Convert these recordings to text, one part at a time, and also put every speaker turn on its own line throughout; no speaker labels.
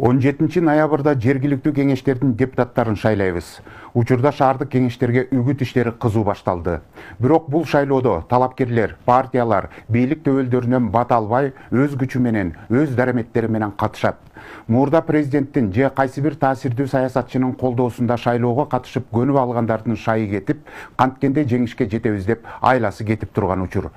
17 ноябрда жергиликтүү кеңештердин депутаттарын шайлайбыз. Учурда шаардык кеңештерге үгүт иштери кызуу башталды. Бирок бул шайлоодо талапкерлер, партиялар бийлик төбөлдөрүнөн бат албай, өз күчү менен, өз дараметтери менен катышат. Мурда президенттин же кайсы бир таасирдүү саясатчынын колдоосунда шайлоого катышып көнүп алгандардын шайы кетип, канткенде жеңишке жетебиз деп айласы кетип турган учур.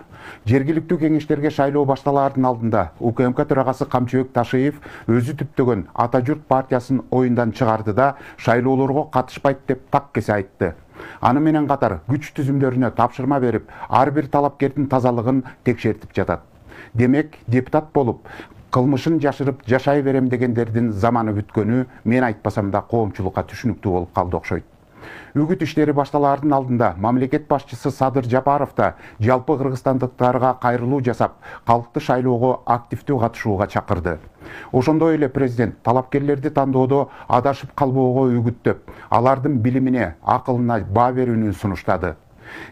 Жергиликтүү кеңештерге шайлоо башталаардын алдында УКМК төрагасы Камчыбек Ташиев өзү түптөгөн Ата Журт партиясын оюндан чыгарды да шайлоолорго катышпайт деп так кесе айтты. Аны менен катар күч түзүмдөрүнө тапшырма берип, ар бир талапкердин тазалыгын текшертип жатат. Демек, депутат болуп, кылмышын жашырып жашай берем дегендердин заманы бүткөнү мен айтпасам да коомчулукка түшүнүктүү болуп калды окшойт. Үгүт иштери башталаардын алдында мамлекет башчысы Садыр Жапаров да жалпы кыргызстандыктарга кайрылуу жасап, калкты шайлоого активдүү катышууга чакырды. Ошондой эле президент талапкерлерди тандоодо адашып калбоого үгүттөп, алардын билимине, акылына баа берүүнү сунуштады.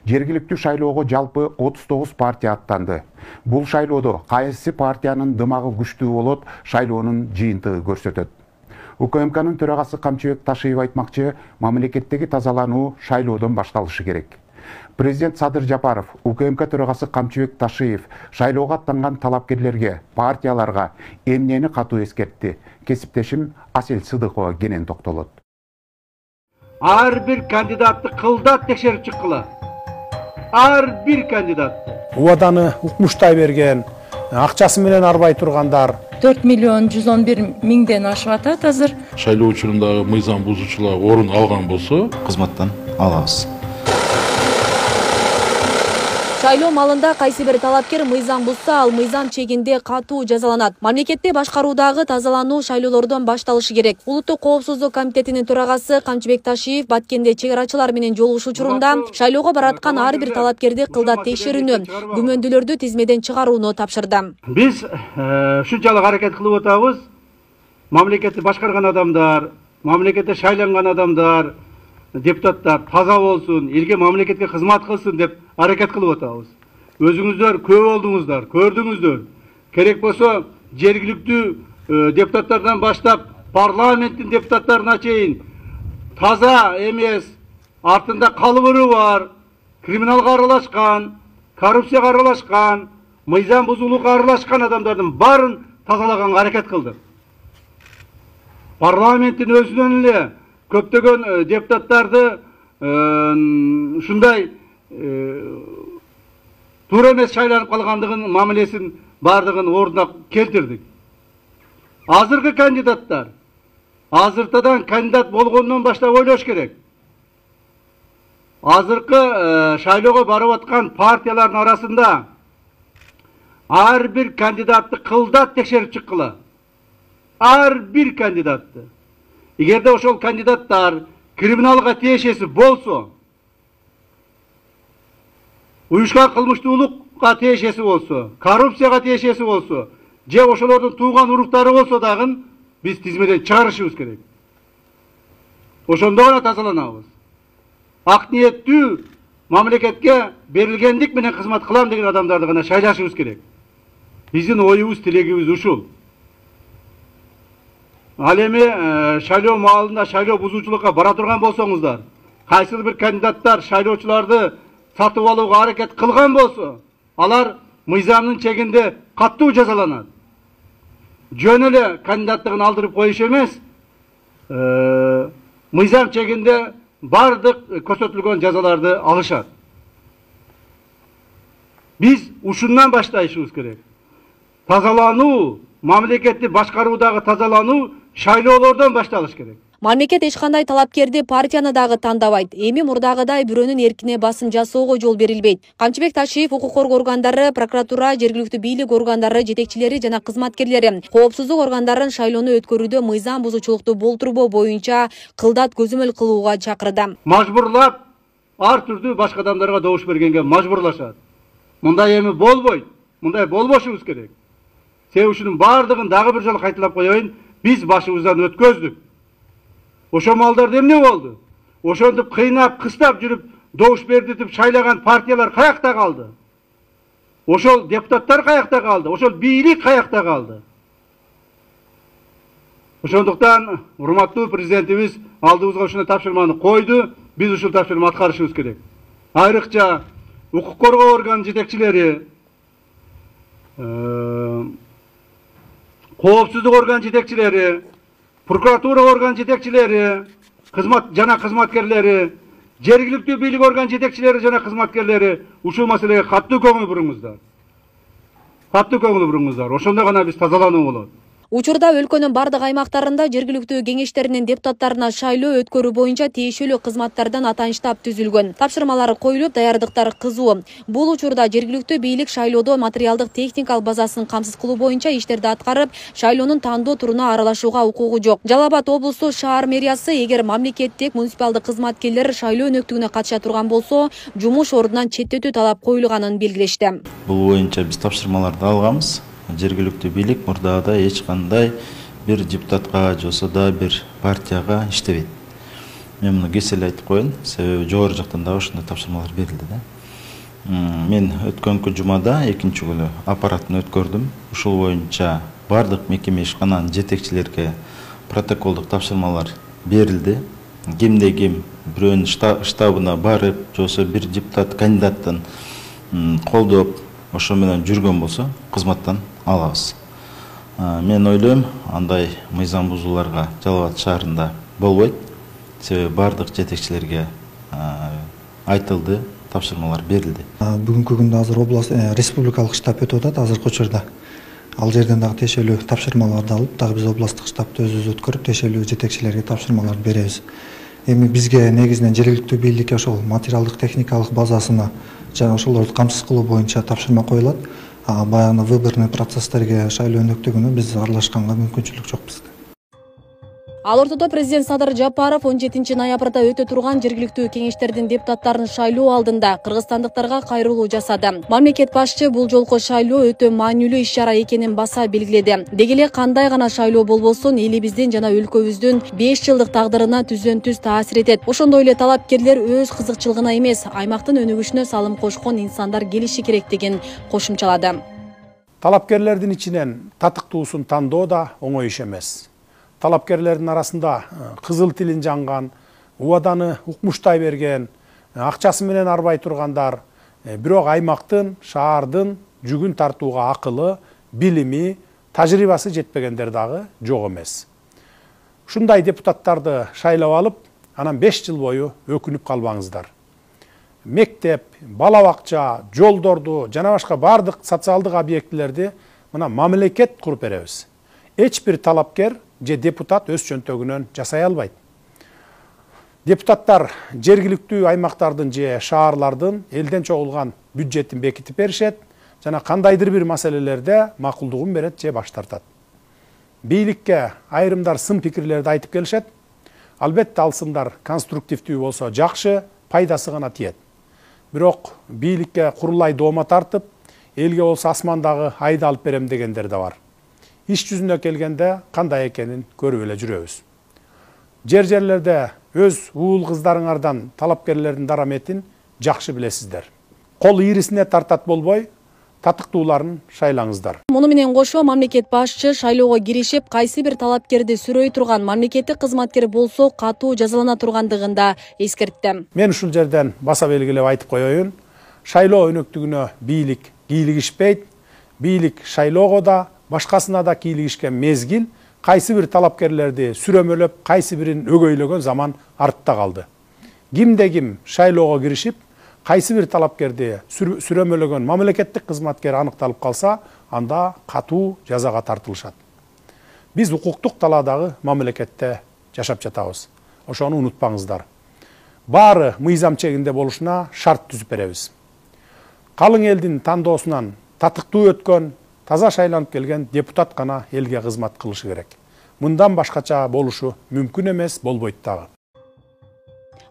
Жергиликтүү шайлоого жалпы 39 партия аттанды. Бул шайлоодо кайсы партиянын дымагы күчтүү болот, шайлоонун жыйынтыгы көрсөтөт. УКМКнын төрагасы Камчыбек Ташиев айтмакчы, мамлекеттеги тазалануу шайлоодон башталышы керек. Президент Садыр Жапаров, УКМК төрагасы Камчыбек Ташиев шайлоого аттанган талапкерлерге, партияларга эмнени катуу эскертти? Кесиптешим Асел Сыдыкова кенен токтолот.
Ар бир кандидатты кылдат текшерип чыккыла. Ар бир кандидатты.
Убаданы укмуштай берген, акчасы менен арбай тургандар
4 миллион 111 миңден ашып атат азыр.
Шайлоо учурунда мыйзам бузуучулар орун алган болсо,
кызматтан алабыз.
Шайлоо малында кайсы бир талапкер мыйзам бузса, ал мыйзам чегинде катуу жазаланат. Мамлекетте башкаруудагы тазалануу шайлоолордон башталышы керек. Улуттук коопсуздук комитетинин төрагасы Камчыбек Ташиев Баткенде чек-арачылар менен жолугушуу учурунда шайлоого бараткан ар бир талапкерди кылдат текшерүүнү, күмөндүүлөрдү тизмеден чыгарууну тапшырды.
Биз ушунчалык аракет кылып атабыз. Мамлекетти башкарган адамдар, мамлекетте шайланган адамдар, депутаттар таза болсун, элге мамлекетке кызмат кылсын деп аракет кылып атабыз. Өзүңүздөр көп болдуңуздар, көрдүңүздөр. Керек болсо жергиликтүү депутаттардан баштап парламенттин депутаттарына чейин таза эмес, артында калыбыры бар, криминалга аралашкан, коррупцияга аралашкан, мыйзам бузуулукка аралашкан адамдардын баарын тазалаганга аракет кылдык. Парламенттин өзүнөн эле көптөгөн депутаттарды ушундай туура эмес шайланып калгандыгын мамилесин бардыгын ордуна келтирдик. Азыркы кандидаттар азыртадан кандидат болгондон баштап ойлош керек. Азыркы шайлоого барып аткан партиялардын арасында ар бир кандидатты кылдат текшерип чыккыла. Ар бир кандидатты. Эгерде ошол кандидаттар криминалга тиешеси болсо, уюшкан кылмыштуулукка тиешеси болсо, коррупцияга тиешеси болсо, же ошолордун тууган уруктары болсо дагы биз тизмеден чыгарышыбыз керек. Ошондо гана тазаланабыз. Ак ниеттүү мамлекетке берилгендик менен кызмат кылам деген адамдарды гана шайлашыбыз керек. Биздин оюбуз, тилегибиз ушул. Ал эми шайлоо маалында шайлоо бузуучулукка бара турган болсоңуздар, кайсы бир кандидаттар шайлоочуларды сатып алууга аракет кылган болсо, алар мыйзамдын чегинде катуу жазаланат. Жөн эле кандидаттыгын алдырып коюш эмес, мыйзам чегинде бардык көрсөтүлгөн жазаларды алышат. Биз ушундан башташыбыз керек. Тазалануу, мамлекетти башкаруудагы тазалануу шайлоолордон башталыш керек.
Мамлекет эч кандай талапкерди партияны дагы тандабайт. Эми мурдагыдай бирөөнүн эркине басым жасоого жол берилбейт. Камчыбек Ташиев укук коргоо органдары, прокуратура, жергиликтүү бийлик органдары жетекчилери жана кызматкерлери коопсуздук органдарын шайлоону өткөрүүдө мыйзам бузуучулукту болтурбоо боюнча кылдат көзөмөл кылууга чакырды.
Мажбурлап ар түрдүү башка адамдарга добуш бергенге мажбурлашат. Мындай эми болбойт. Мындай болбошубуз керек. Себеби ушунун бардыгын дагы бир жолу кайталап коеюн, биз башыбыздан өткөздүк. Ошо малдарда эмне болду? Ошентип кыйнап, кыстап жүрүп, добуш бердитип шайлаган партиялар каякта калды? Ошол депутаттар каякта калды? Ошол бийлик каякта калды? Ошондуктан урматтуу президентибиз алдыбызга ушундай тапшырманы койду. Биз ушул тапшырманы аткарышыбыз керек. Айрыкча укук коргоо орган жетекчилери, коопсуздук орган жетекчилери, прокуратура орган жетекчилери, кызматкерлери, жергиликтүү бийлик орган жетекчилери жана кызматкерлери ушул маселеге катуу көңүл буруңуздар. Катуу көңүл буруңуздар. Ошондо гана биз тазалануу болот.
Учурда өлкөнүн бардык аймактарында жергиликтүү кеңештеринин депутаттарына шайлоо өткөрүү боюнча тиешелүү кызматтардан атайын штаб түзүлгөн. Тапшырмалар коюлуп, даярдыктар кызуу. Бул учурда жергиликтүү бийлик шайлоодо материалдык техникалык базасын камсыз кылуу боюнча иштерди аткарып, шайлоонун тандоо туруна аралашууга укугу жок. Жалал Абад облусту шаар мэриясы эгер мамлекеттик муниципалдык кызматкерлер шайлоо өнөктүгүнө катыша турган болсо, жумуш ордунан четтетүү талап коюлганын белгилешти.
Бул боюнча биз тапшырмаларды алганбыз. Жергиликтүү бийлик мурдагыдай эч кандай бир депутатка жосо да бир партияга иштебейт. Мен муну кесел айтып коеюн, себеби жогору жактан дагы ушундай тапшырмалар берилди да. Мен өткөнкү жумада экинчи күнү аппаратын өткөрдүм. Ушул боюнча бардык мекеме ишкананын жетекчилерге протоколдук тапшырмалар берилди. Кимде ким бирөөнүн штабына барып, жосо бир депутат кандидаттын колдоп, ошо менен жүргөн болсо, кызматтан алабыз. Мен ойлойм, андай мыйзам бузууларга Жалал Абад шаарында болбойт. Себеби бардык жетекчилерге айтылды, тапшырмалар берилди.
Бүгүнкү күндө азыр область республикалык штаб өтүп атат азыркы учурда. Ал жерден дагы тиешелүү тапшырмаларды алып, дагы биз областтык штабты өзүбүз өткөрүп, тиешелүү жетекчилерге тапшырмалар беребиз. Эми бизге негизинен жергиликтүү бийликке ошол материалдык техникалык базасына жана ошолорду камсыз кылуу боюнча тапшырма коюлат. Баягы выборный процесстерге шайлоо өнөктүгүнө биз аралашканга мүмкүнчүлүк жок бизде.
Ал ортодо президент Садыр Жапаров 17 ноябрда өтө турган жергиликтүү кеңештердин депутаттарын шайлоо алдында кыргызстандыктарга кайрылуу жасады. Мамлекет башчы бул жолку шайлоо өтө маанилүү иш-чара экенин баса белгиледи. Деги эле кандай гана шайлоо болбосун элибиздин жана өлкөбүздүн 5 жылдык тагдырына түздөн-түз таасир этет. Ошондой эле талапкерлер өз кызыкчылыгына эмес, аймактын өнүгүшүнө салым кошкон инсандар келиши керек деген кошумчалады.
Талапкерлердин ичинен татыктуусун тандоо да оңой иш эмес. Талапкерлердин арасында кызыл тилин жанган, убаданы укмуштай берген, акчасы менен арбай тургандар, бирок аймактын, шаардын жүгүн тартууга акылы, билими, тажрыйбасы жетпегендер дагы жок эмес. Ушундай депутаттарды шайлап алып, анан 5 жыл бою өкүнүп калбаңыздар. Мектеп, бала бакча, жолдорду жана башка бардык социалдык объектилерди мына мамлекет куруп беребиз. Эч бир талапкер же депутат өз чөнтөгүнөн жасай албайт. Депутаттар жергиликтүү аймактардын же шаарлардын элден чогулган бюджетин бекитип беришет жана кандайдыр бир маселелерде макулдугун берет же баш тартат. Бийликке айрымдар сын пикирлерди айтып келишет. Албетте ал сындар конструктивдүү болсо жакшы, пайдасы гана тиет. Бирок бийликке курулай доoma тартып, элге болсо асмандагы айды алып берем дегендер да бар. Иш жүзүнө келгенде кандай экенин көрүп эле жүрөбүз. Жерлерде өз уул кыздарыңардан талапкерлердин дараметин жакшы билесиздер. Кол ийрисине тартат болбой, татыктууларын шайлаңыздар.
Муну менен кошо мамлекет башчы шайлоого киришип, кайсы бир талапкерди сүрөй турган мамлекеттик кызматкер болсо катуу жазалана тургандыгын да эскертти.
Мен ушул жерден баса белгилеп айтып коеюн. Шайлоо өнөктүгүнө бийлик кийлигишпейт. Бийлик шайлоого да башкасына да кийлигишкен мезгил, кайсы бир талапкерлерди сүрөмөлөп, кайсы бирин өгөйлөгөн заман артта калды. Кимде ким шайлоого киришип, кайсы бир талапкерди сүрөмөлөгөн мамлекеттик кызматкер аныкталып калса, анда катуу жазага тартылышат. Биз укуктук талаадагы мамлекетте жашап жатабыз. Ошону унутпаңыздар. Баары мыйзам чегинде болушуна шарт түзүп беребиз. Калың элдин тандоосунан татыктуу өткөн, таза шайланып келген депутат гана элге кызмат кылышы керек. Мындан башкача болушу мүмкүн эмес, болбойт дагы.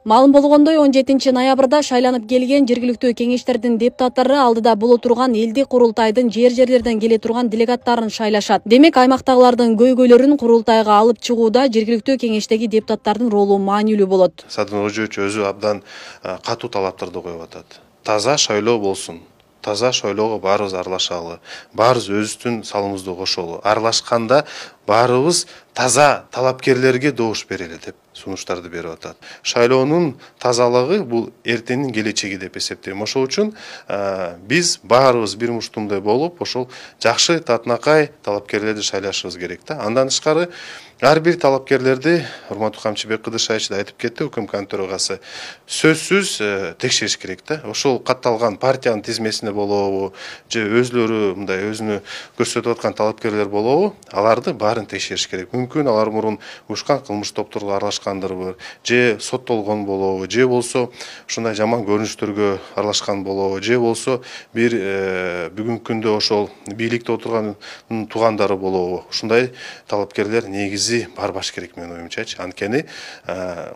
Маалым болгондой 17 ноябрда шайланып келген жергиликтүү кеңештердин депутаттары алдыда боло турган элдик курултайдын жерлерден келе турган делегаттарын шайлашат. Демек, аймактагылардын көйгөйлөрүн курултайга алып чыгууда жергиликтүү кеңештеги депутаттардын ролу маанилүү болот.
Садыр Ожоевич өзү абдан катуу талаптарды коюп атат. Таза шайлоо болсун. таза шайлоого баарыбыз аралашалы, баарыбыз өзүбүздүн салымыбызды кошолу. Аралашканда баарыбыз таза талапкерлерге добуш берели деп сунуштарды берип атат. Шайлоонун тазалыгы бул эртеңдин келечеги деп эсептейм. Ошол үчүн биз баарыбыз бир муштумдай болуп, ошол жакшы татынакай талапкерлерди шайлашыбыз керек да. Андан тышкары ар бир талапкерлерди урматтуу Камчыбек Кыдыршаевич да айтып кетти, УКМКнын төрагасы. Сөзсүз текшериш керек да. Ошол катталган партиянын тизмесинде болобу, же өзлөрү мындай өзүнү көрсөтүп аткан талапкерлер болобу, аларды баарын текшериш керек. Мүмкүн алар мурун ушкан кылмыш топторго аралашкандырбы, же соттолгон болобу, же болсо ушундай жаман көрүнүштөргө аралашкан болобу, же болсо бир бүгүнкү күндө ошол бийликте отурган туугандары болобу. Ушундай талапкерлер негизи барбаш керек менин оюмчачы. Анткени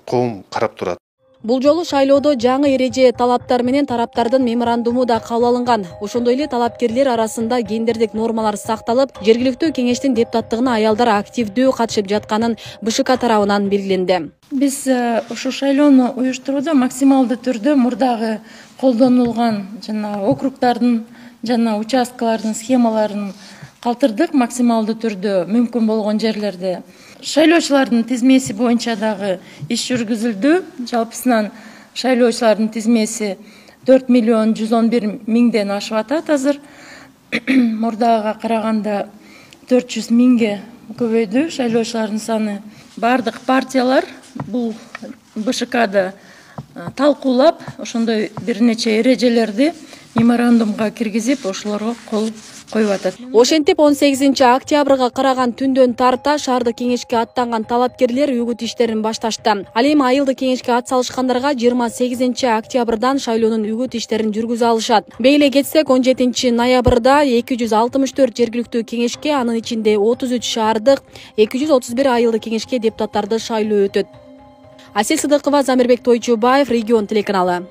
коом карап турат.
Бул жолу шайлоодо жаңы эреже талаптар менен тараптардын меморандуму да кабыл алынган. Ошондой эле талапкерлер арасында гендердик нормалар сакталып, жергиликтүү кеңештин депутаттыгына аялдар активдүү катышып жатканын БШК тарабынан белгиленди.
Биз ушул шайлоону уюштурууда максималдуу түрдө мурдагы колдонулган жана округдардын жана участкалардын схемаларын калтырдык, максималдуу түрдө мүмкүн болгон жерлерде. Шайлоочулардын тизмеси боюнча дагы иш жүргүзүлдү. Жалпысынан шайлоочулардын тизмеси 4 миллион 111 миңден ашып атат азыр. Мурдага караганда 400 миңге көбөйдү шайлоочулардын саны. Бардык партиялар бул БШКда талкуулап, ошондой бир нече эрежелерди меморандумга киргизип, ошолорго кол коюп атат.
Ошентип 18 октябрга караган түндөн тарта шаардык кеңешке аттанган талапкерлер үгүт иштерин башташты. Ал эми айылдык кеңешке ат салышкандарга 28 октябрдан шайлоонун үгүт иштерин жүргүзө алышат. Бейле кетсек, 17 ноябрда 264 жергиликтүү кеңешке, анын ичинде 33 шаардык, 231 айылдык кеңешке депутаттарды шайлоо өтөт. Асель Сыдыкова, Замирбек Тойчубаев, Регион телеканалы.